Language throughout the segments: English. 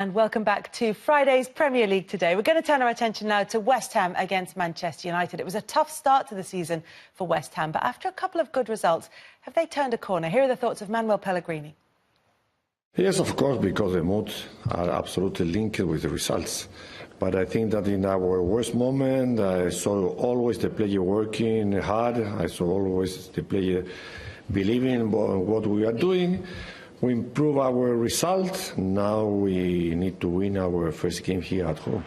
And welcome back to Friday's Premier League today. We're going to turn our attention now to West Ham against Manchester United. It was a tough start to the season for West Ham, but after a couple of good results, have they turned a corner? Here are the thoughts of Manuel Pellegrini. Yes, of course, because the moods are absolutely linked with the results. But I think that in our worst moment, I saw always the player working hard. I saw always the player believing in what we are doing. We improve our results. Now we need to win our first game here at home.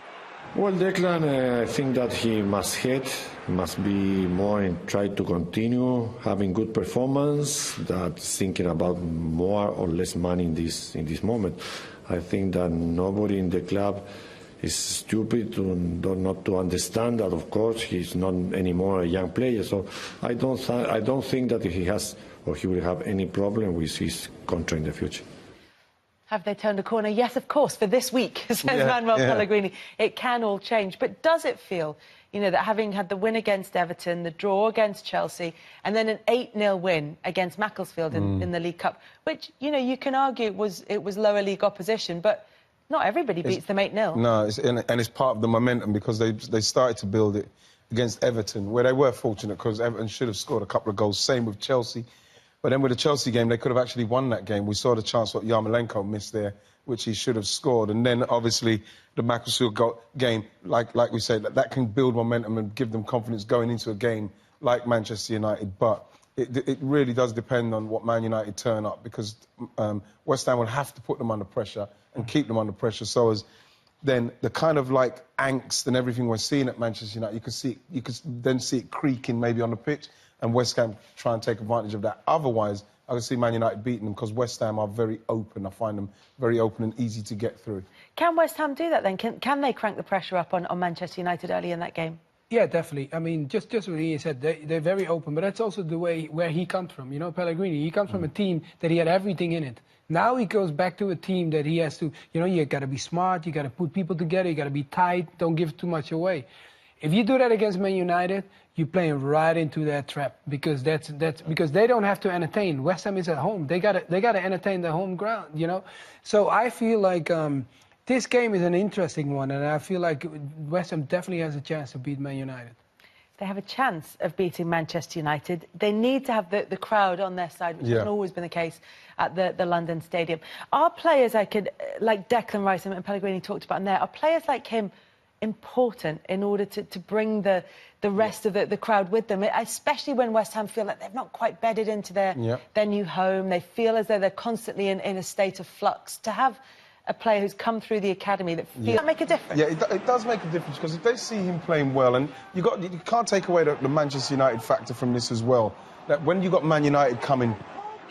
Well, Declan, I think that he must be more and try to continue having good performance, that thinking about more or less money in this moment. I think that nobody in the club is stupid not to understand that, of course, he's not anymore a young player. So I don't think that he has or he will have any problem with his contract in the future. Have they turned a corner? Yes, of course, for this week, says Manuel Pellegrini. It can all change. But does it feel, that having had the win against Everton, the draw against Chelsea, and then an 8-0 win against Macclesfield in the League Cup, which, you can argue it was lower league opposition, but not everybody beats them 8-0. No, and it's part of the momentum because they started to build it against Everton, where they were fortunate because Everton should have scored a couple of goals. Same with Chelsea. But then with the Chelsea game, they could have actually won that game. We saw the chance what Yarmolenko missed there, which he should have scored. And then, obviously, the Macclesfield game, like we said, that can build momentum and give them confidence going into a game like Manchester United. But it really does depend on what Man United turn up because West Ham will have to put them under pressure and keep them under pressure. So as then the kind of angst and everything we're seeing at Manchester United, you could then see it creaking maybe on the pitch. And West Ham try and take advantage of that. Otherwise, I can see Man United beating them because West Ham are very open. I find them very open and easy to get through. Can West Ham do that then? Can they crank the pressure up on Manchester United early in that game? Yeah, definitely. I mean, just what he said, they're very open. But that's also the way where he comes from. Pellegrini, he comes from a team that he had everything in it. Now he goes back to a team that he has to, you got to be smart, you got to put people together, you got to be tight, don't give too much away. If you do that against Man United, you're playing right into that trap because that's because they don't have to entertain. West Ham is at home. They gotta entertain the home ground, So I feel like this game is an interesting one, and I feel like West Ham definitely has a chance to beat Man United. They have a chance of beating Manchester United. They need to have the crowd on their side, which hasn't always been the case at the London Stadium. Are players like Declan Rice and Pellegrini talked about in there, are players like him important in order to bring the rest of the crowd with them, especially when West Ham feel like they've not quite bedded into their new home. They feel as though they're constantly in a state of flux. To have a player who's come through the academy that feels that make a difference. Yeah, it does make a difference because if they see him playing well, and you can't take away the Manchester United factor from this as well. That when you got Man United coming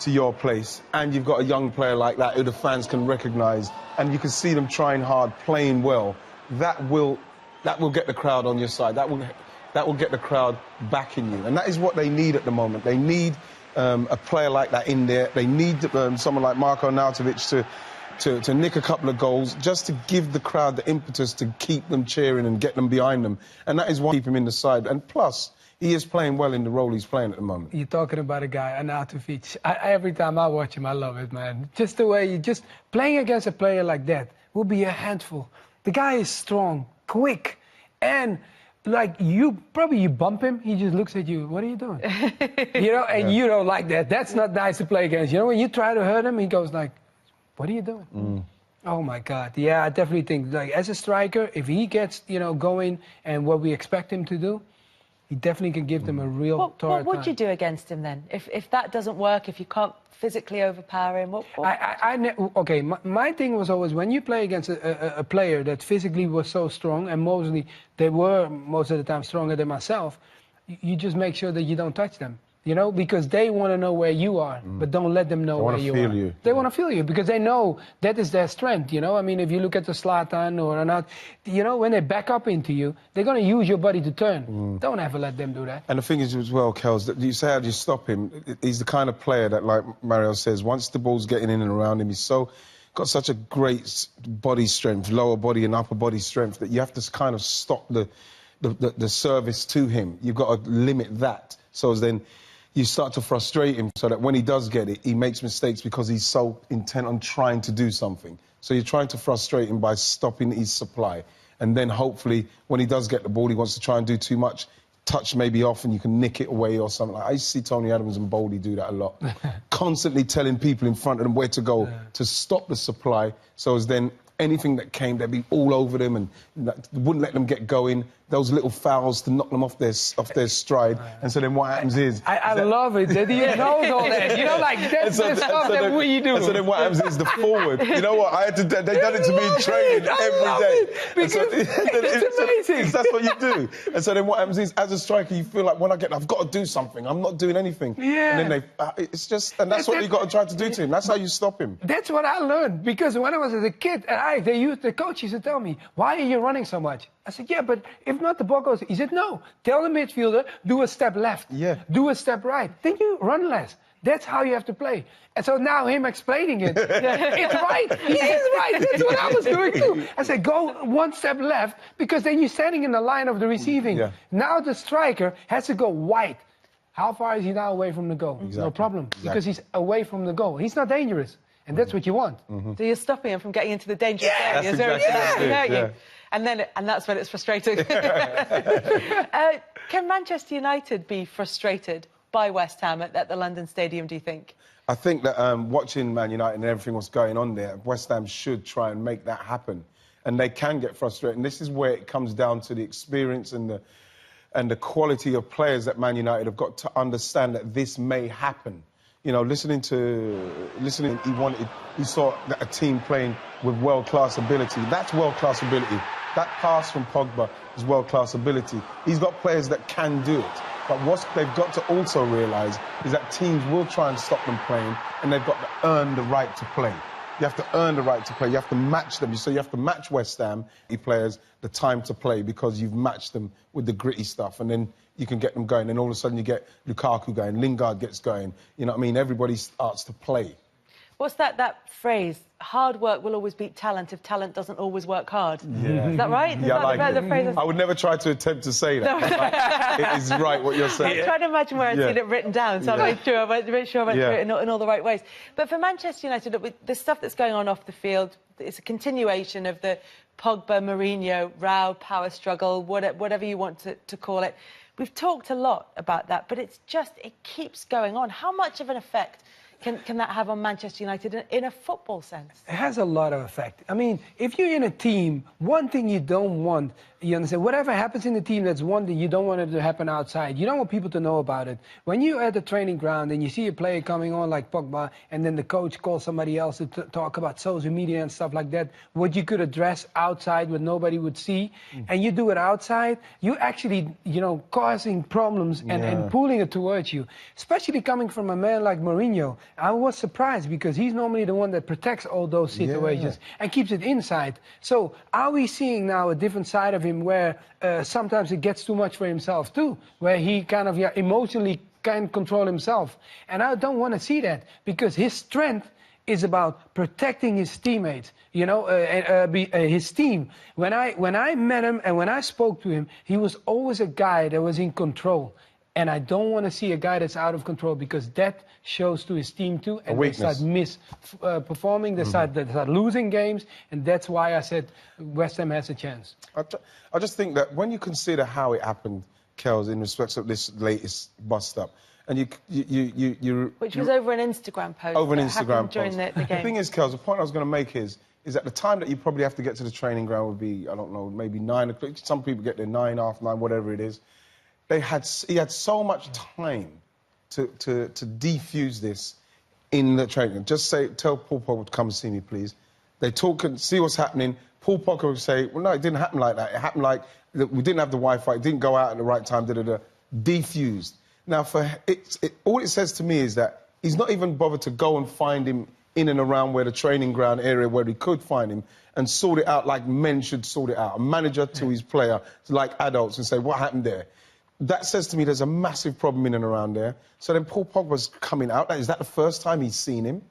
to your place and you've got a young player like that who the fans can recognise and you can see them trying hard, playing well. That will get the crowd on your side. That will get the crowd backing you, and that is what they need at the moment. They need a player like that in there. They need someone like Marko Arnautovic to nick a couple of goals just to give the crowd the impetus to keep them cheering and get them behind them, and that is why keep him in the side. And plus, he is playing well in the role he's playing at the moment. You're talking about a guy, Arnautovic. Every time I watch him, I love it, man. Just the way playing against a player like that will be a handful. The guy is strong, quick, and you bump him, he just looks at you, what are you doing? And you don't like that. That's not nice to play against. When you try to hurt him, he goes like, what are you doing? Oh, my God. Yeah, I definitely think, as a striker, if he gets, going and what we expect him to do, he definitely can give them a real hard time. What would you do against him then? If that doesn't work, if you can't physically overpower him? Okay, my thing was always when you play against a player that physically was so strong, and mostly they were most of the time stronger than myself, you just make sure that you don't touch them. Because they want to know where you are, but don't let them know where you are. They want to feel you because they know that is their strength, I mean, if you look at the Zlatan or not, when they back up into you, they're going to use your body to turn. Don't ever let them do that. And the thing is as well, Kels, that you say how do you stop him? He's the kind of player that, like Mario says, once the ball's getting in and around him, he's got such a great body strength, lower body and upper body strength, that you have to kind of stop the service to him. You've got to limit that. So as then you start to frustrate him so that when he does get it, he makes mistakes because he's so intent on trying to do something. So you're trying to frustrate him by stopping his supply. And then hopefully, when he does get the ball, he wants to try and do too much, touch maybe off and you can nick it away or something. I used to see Tony Adams and Boldy do that a lot. Constantly telling people in front of them where to go to stop the supply, so as then anything that came, they'd be all over them and wouldn't let them get going. Those little fouls to knock them off their stride. And so then what happens is... I love it that he knows all that. You know, like, that's the stuff that we do. And so then what happens is the forward. You know what? They've done it to me in training every day. It's amazing. That's what you do. And so then what happens is, as a striker, you feel like, when I've got to do something. I'm not doing anything. Yeah. And then it's just... And that's what you got to try to do to him. That's how you stop him. That's what I learned. Because when I was a kid, the coach used to tell me, why are you running so much? I said, yeah, but if not, the ball goes. He said, no. Tell the midfielder, do a step left. Yeah. Do a step right. Then you run less. That's how you have to play. And so now him explaining it, it's right. He is right. That's what I was doing too. I said, go one step left, because then you're standing in the line of the receiving. Yeah. Now the striker has to go wide. How far is he now away from the goal? Exactly. No problem, Exactly. because he's away from the goal. He's not dangerous. And that's what you want. So you're stopping him from getting into the dangerous areas. That's exactly Hurt it, you. And that's when it's frustrating. Can Manchester United be frustrated by West Ham at the London Stadium, do you think? I think that watching Man United and everything what's going on there, West Ham should try and make that happen. And they can get frustrated. And this is where it comes down to the experience and the quality of players that Man United have got to understand that this may happen. You know, he saw a team playing with world-class ability. That's world-class ability. That pass from Pogba is world-class ability. He's got players that can do it. But what they've got to also realise is that teams will try and stop them playing, and they've got to earn the right to play. You have to earn the right to play. You have to match them. So you have to match West Ham players the time to play, because you've matched them with the gritty stuff, and then you can get them going. And all of a sudden you get Lukaku going, Lingard gets going. You know what I mean? Everybody starts to play. What's that phrase? Hard work will always beat talent if talent doesn't always work hard. Yeah. Is that right? Yeah, I like the phrase? I would never try to attempt to say that. It is right what you're saying. I'm trying to imagine where I'd seen it written down, so I made sure I went through it in all the right ways. But for Manchester United, look, with the stuff that's going on off the field, it's a continuation of the Pogba, Mourinho, row, power struggle, whatever you want to call it. We've talked a lot about that, but it keeps going on. How much of an effect can that have on Manchester United in a football sense? It has a lot of effect. I mean, if you're in a team, one thing you don't want, you understand, whatever happens in the team, that's one thing you don't want it to happen outside. You don't want people to know about it. When you're at the training ground and you see a player coming on like Pogba, and then the coach calls somebody else to talk about social media and stuff like that, what you could address outside what nobody would see, and you do it outside, you actually, causing problems and pulling it towards you. Especially coming from a man like Mourinho. I was surprised, because he's normally the one that protects all those situations and keeps it inside. So are we seeing now a different side of him where sometimes it gets too much for himself too, where he kind of emotionally can't control himself? And I don't want to see that, because his strength is about protecting his teammates, his team. When I met him and when I spoke to him, he was always a guy that was in control. And I don't want to see a guy that's out of control, because that shows to his team too. And they start performing, they start losing games. And that's why I said West Ham has a chance. I just think that when you consider how it happened, Kels, in respect of this latest bust-up, and Which was over an Instagram post. Over an Instagram post. During the game. The thing is, Kels, the point I was going to make is at the time that you probably have to get to the training ground would be, I don't know, maybe 9 o'clock. Some people get there 9, half 9, whatever it is. He had so much time to defuse this in the training. Just tell Paul Pogba to come and see me, please. They talk and see what's happening. Paul Pogba would say, well, no, it didn't happen like that. It happened like we didn't have the Wi-Fi. It didn't go out at the right time. Defused. Now, all it says to me is that he's not even bothered to go and find him in and around where the training ground area where he could find him and sort it out like men should sort it out. A manager to his player, like adults, and say, what happened there? That says to me there's a massive problem in and around there. So then Paul Pogba's coming out. Is that the first time he's seen him?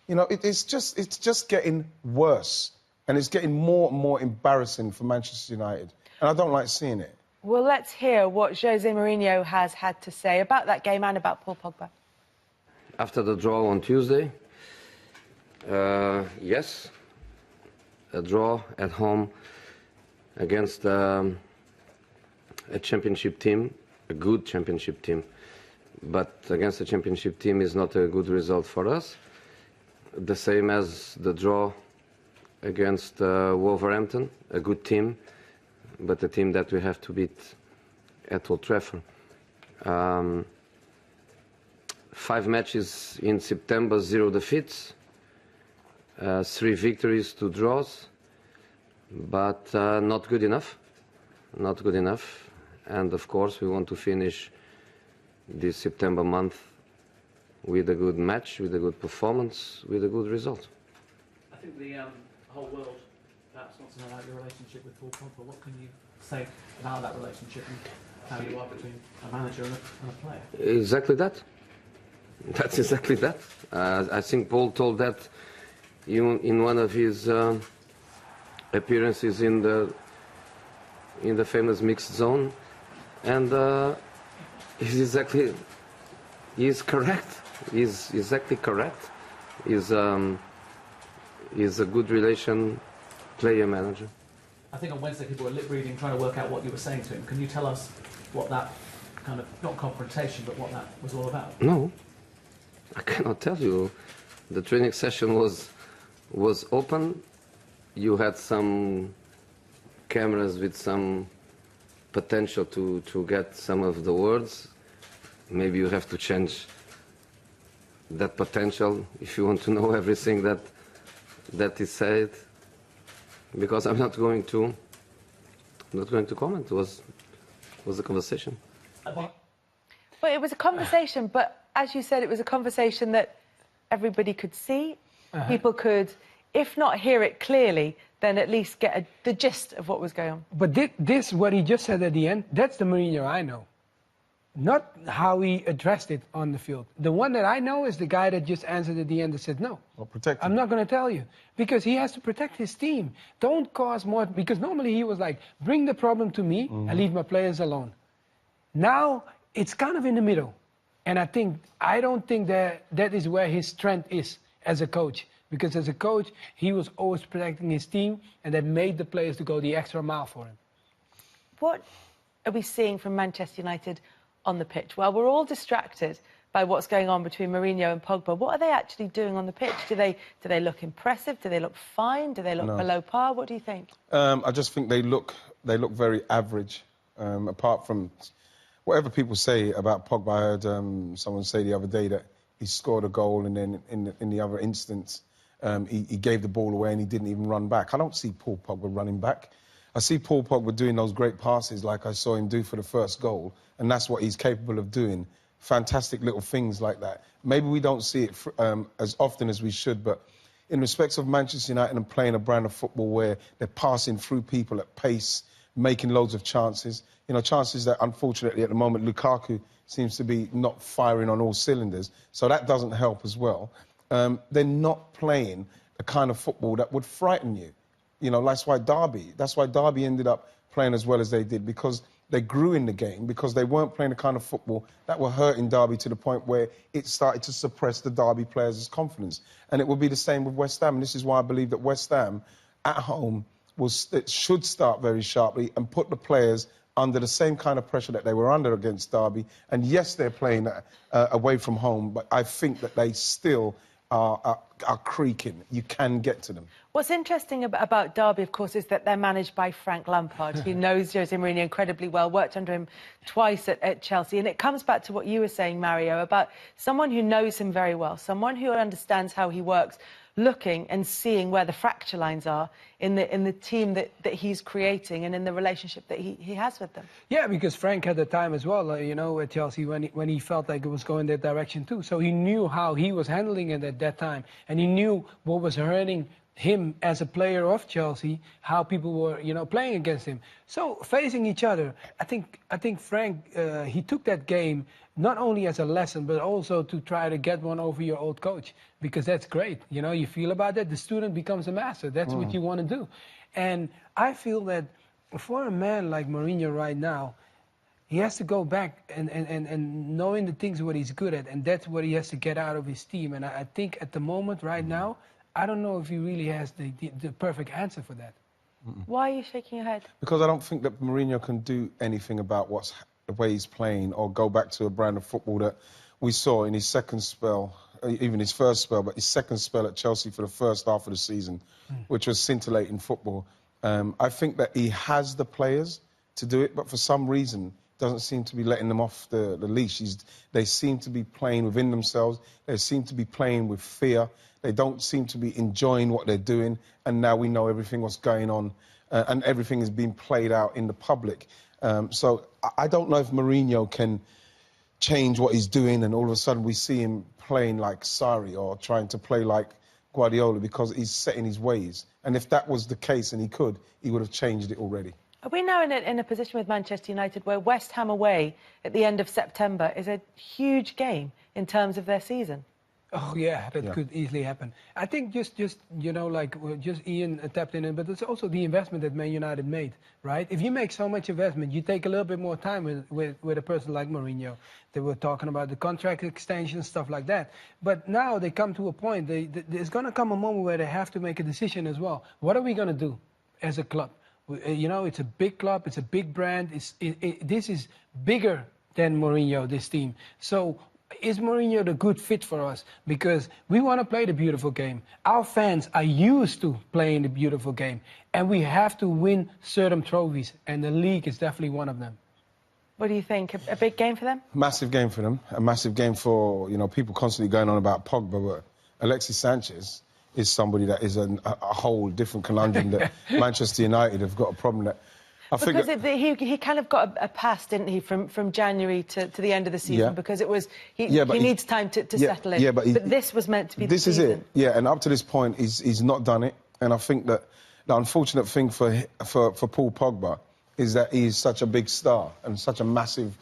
It's just getting worse. And it's getting more and more embarrassing for Manchester United. And I don't like seeing it. Well, let's hear what Jose Mourinho has had to say about that game and about Paul Pogba. After the draw on Tuesday, yes, a draw at home against a championship team, a good championship team. But against a championship team is not a good result for us. The same as the draw against Wolverhampton, a good team, but a team that we have to beat at Old Trafford. 5 matches in September, 0 defeats, 3 victories, 2 draws, but not good enough. Not good enough. And of course, we want to finish this September month with a good match, with a good performance, with a good result. I think the whole world perhaps wants to know about your relationship with Paul Pogba. What can you say about that relationship and how you are between a manager and a player? Exactly that. That's exactly that. I think Paul told that in one of his appearances in the famous mixed zone, and he's correct. He's exactly correct. He's a good relation player-manager. I think on Wednesday people were lip reading, trying to work out what you were saying to him. Can you tell us what that kind of, not confrontation, but what that was all about? No, I cannot tell you. The training session was open. You had some cameras with some potential to get some of the words. Maybe you have to change that potential if you want to know everything that is said. Because I'm not going to comment. It was a conversation. Well, it was a conversation, but as you said, it was a conversation that everybody could see. People could, if not hear it clearly, then at least get the gist of what was going on. But this, what he just said at the end, that's the Mourinho I know. Not how he addressed it on the field. The one that I know is the guy that just answered at the end and said, no, Well, protect him. I'm not going to tell you. Because he has to protect his team. Don't cause more, because normally he was like, bring the problem to me and leave my players alone. Now, it's kind of in the middle. And I don't think that is where his strength is as a coach. Because as a coach, he was always protecting his team, and that made the players to go the extra mile for him. What are we seeing from Manchester United on the pitch? Well, we're all distracted by what's going on between Mourinho and Pogba. What are they actually doing on the pitch? Do they look impressive? Do they look fine? Do they look below par? What do you think? I just think they look very average. Apart from whatever people say about Pogba, I heard someone say the other day that he scored a goal and then in the other instance he gave the ball away and he didn't even run back. I don't see Paul Pogba running back. I see Paul Pogba doing those great passes like I saw him do for the first goal, and that's what he's capable of doing. Fantastic little things like that. Maybe we don't see it as often as we should, but in respects of Manchester United and playing a brand of football where they're passing through people at pace, making loads of chances, chances that unfortunately at the moment Lukaku seems to be not firing on all cylinders, so that doesn't help as well. They're not playing the kind of football that would frighten you. That's why Derby ended up playing as well as they did, because they grew in the game, because they weren't playing the kind of football that were hurting Derby to the point where it started to suppress the Derby players' confidence. And it will be the same with West Ham, and this is why I believe that West Ham at home should start very sharply and put the players under the same kind of pressure that they were under against Derby. And yes, they're playing away from home, but I think that they still are creaking. You can get to them. What's interesting about Derby, of course, is that they're managed by Frank Lampard, who knows Jose Mourinho incredibly well, worked under him twice at Chelsea. And it comes back to what you were saying, Mario, about someone who knows him very well, someone who understands how he works, looking and seeing where the fracture lines are in the team that he's creating and in the relationship that he has with them. Yeah, because Frank had the time as well, at Chelsea when he felt like it was going that direction too. So he knew how he was handling it at that time, and he knew what was hurting him as a player of Chelsea, how people were, playing against him. So facing each other, I think Frank, he took that game not only as a lesson, but also to try to get one over your old coach, because that's great. You feel about that, the student becomes a master. That's what you want to do. And I feel that for a man like Mourinho right now, he has to go back and knowing the things what he's good at, and that's what he has to get out of his team. And I think at the moment right now, I don't know if he really has the perfect answer for that. Why are you shaking your head? Because I don't think that Mourinho can do anything about the way he's playing, or go back to a brand of football that we saw in his second spell, even his first spell, but his second spell at Chelsea for the first half of the season, which was scintillating football. I think that he has the players to do it, but for some reason doesn't seem to be letting them off the leash. They seem to be playing within themselves. They seem to be playing with fear. They don't seem to be enjoying what they're doing. And now we know everything what's going on, and everything is being played out in the public. So I don't know if Mourinho can change what he's doing, and all of a sudden we see him playing like Sarri or trying to play like Guardiola because he's set in his ways. And if that was the case, and he would have changed it already. Are we now in a position with Manchester United where West Ham away at the end of September is a huge game in terms of their season? Oh yeah, that could easily happen. I think just you know, like just Ian tapped in it, but it's also the investment that Man United made, right? If you make so much investment, you take a little bit more time with a person like Mourinho. They were talking about the contract extension, stuff like that. But now they come to a point. There's going to come a moment where they have to make a decision as well. What are we going to do as a club? You know, it's a big club, it's a big brand. This is bigger than Mourinho, this team. So is Mourinho the good fit for us? Because we want to play the beautiful game. Our fans are used to playing the beautiful game. And we have to win certain trophies. And the league is definitely one of them. What do you think? A big game for them? Massive game for them. A massive game for, you know, people constantly going on about Pogba, but Alexis Sanchez is somebody that is a whole different conundrum that Manchester United have got a problem that... Because he kind of got a pass, didn't he, from January to the end of the season, because it was he needs time to settle in. But this was meant to be the season. This is it, yeah, and up to this point, he's not done it. And I think that the unfortunate thing for Paul Pogba is that he is such a big star and such a massive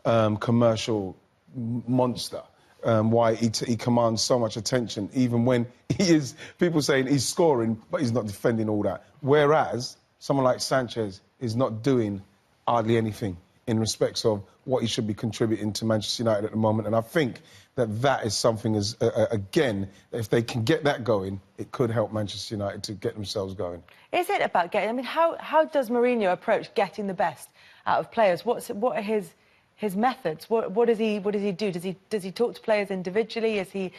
commercial monster. Why he commands so much attention, even when he is, people saying he's scoring, but he's not defending all that. Whereas someone like Sanchez is not doing hardly anything in respects of what he should be contributing to Manchester United at the moment. And I think that is something, again, if they can get that going, it could help Manchester United to get themselves going. Is it about getting... I mean, how does Mourinho approach getting the best out of players? What are his methods? What does he do? Does he talk to players individually? Is he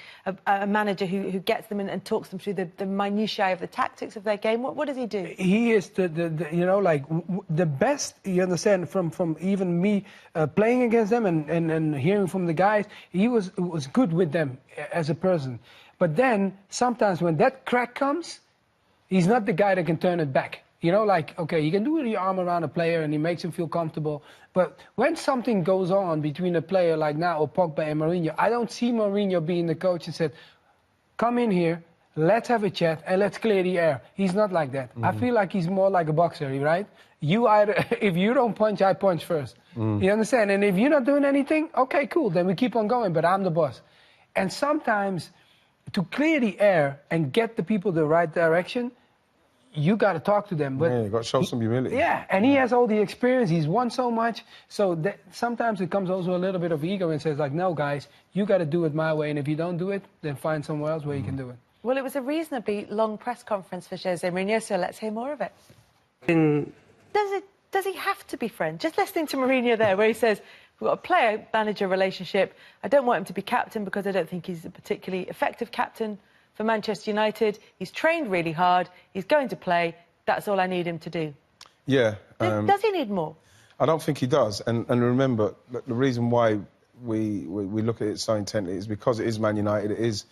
a manager who gets them in and talks them through the minutiae of the tactics of their game? What does he do? He is the you know, like the best. You understand, from even me playing against them and hearing from the guys, he was good with them as a person. But then sometimes when that crack comes, he's not the guy that can turn it back. You know, like, okay, you can do it with your arm around a player and he makes him feel comfortable. But when something goes on between a player like now or Pogba and Mourinho, I don't see Mourinho being the coach and said, come in here, let's have a chat and let's clear the air. He's not like that. I feel like he's more like a boxer, right? You either, if you don't punch, I punch first. You understand? And if you're not doing anything, okay, cool, then we keep on going, but I'm the boss. And sometimes to clear the air and get the people the right direction, you got to talk to them. But you got to show some humility. Yeah, and he has all the experience. He's won so much. So sometimes it comes also a little bit of ego and says, like, no, guys, you got to do it my way. And if you don't do it, then find somewhere else where you can do it. Well, it was a reasonably long press conference for Jose Mourinho, so let's hear more of it. Does he have to be friends? Just listening to Mourinho there, where he says, we've got a player-manager relationship. I don't want him to be captain because I don't think he's a particularly effective captain for Manchester United. He's trained really hard. He's going to play. That's all I need him to do. Yeah. Does he need more? I don't think he does. And remember, the reason why we look at it so intently is because it is Man United. It is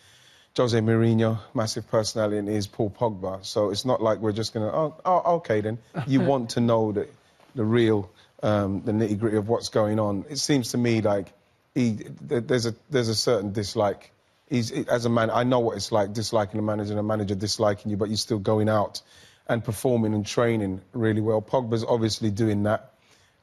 Jose Mourinho, massive personality, and it is Paul Pogba. So it's not like we're just going to, oh, OK, then. You want to know the real, the nitty-gritty of what's going on. It seems to me like there's a certain dislike. As a man, I know what it's like, disliking a manager and a manager disliking you, but you're still going out and performing and training really well. Pogba's obviously doing that.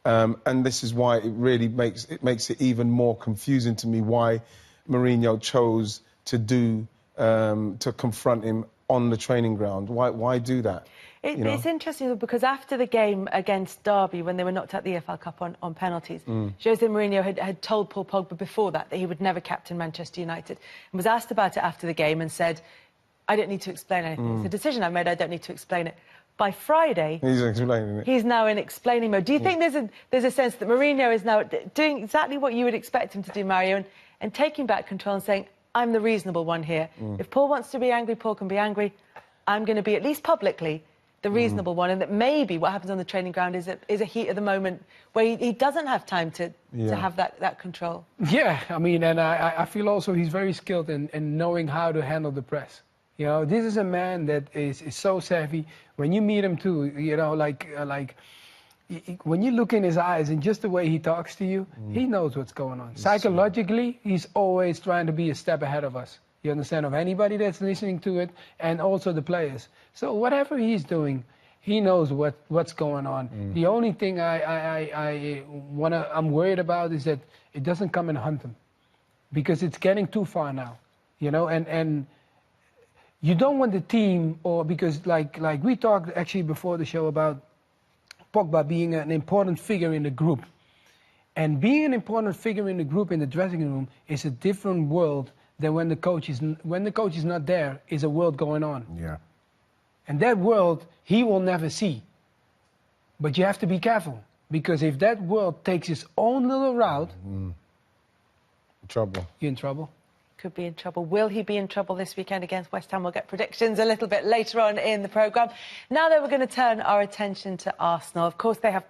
And this is why it really makes it even more confusing to me why Mourinho chose to confront him on the training ground. Why do that? It's interesting because after the game against Derby, when they were knocked out the EFL Cup on penalties, Jose Mourinho had told Paul Pogba before that he would never captain Manchester United, and was asked about it after the game and said, I don't need to explain anything. It's a decision I made, I don't need to explain it. By Friday, He's explaining it. he's now in explaining mode. Do you think there's a sense that Mourinho is now doing exactly what you would expect him to do, Mario, and taking back control and saying, I'm the reasonable one here. If Paul wants to be angry, Paul can be angry. I'm going to be, at least publicly, the reasonable one, and that maybe what happens on the training ground is a heat of the moment where he doesn't have time to have that control. Yeah, I mean, and I feel also he's very skilled in knowing how to handle the press. You know, this is a man that is so savvy. When you meet him too, you know, when you look in his eyes and just the way he talks to you, he knows what's going on. Psychologically, he's always trying to be a step ahead of us. You understand, of anybody that's listening to it, and also the players. So whatever he's doing, he knows what's going on. The only thing I'm worried about is that it doesn't come and hunt him, because it's getting too far now. You know, and you don't want the team, or because like we talked actually before the show about Pogba being an important figure in the group, and being an important figure in the group in the dressing room is a different world than when the coach is not there. Is a world going on. Yeah. And that world he will never see. But you have to be careful, because if that world takes its own little route, Trouble. you're in trouble. Could be in trouble. Will he be in trouble this weekend against West Ham? We'll get predictions a little bit later on in the programme. Now that we're going to turn our attention to Arsenal. Of course, they have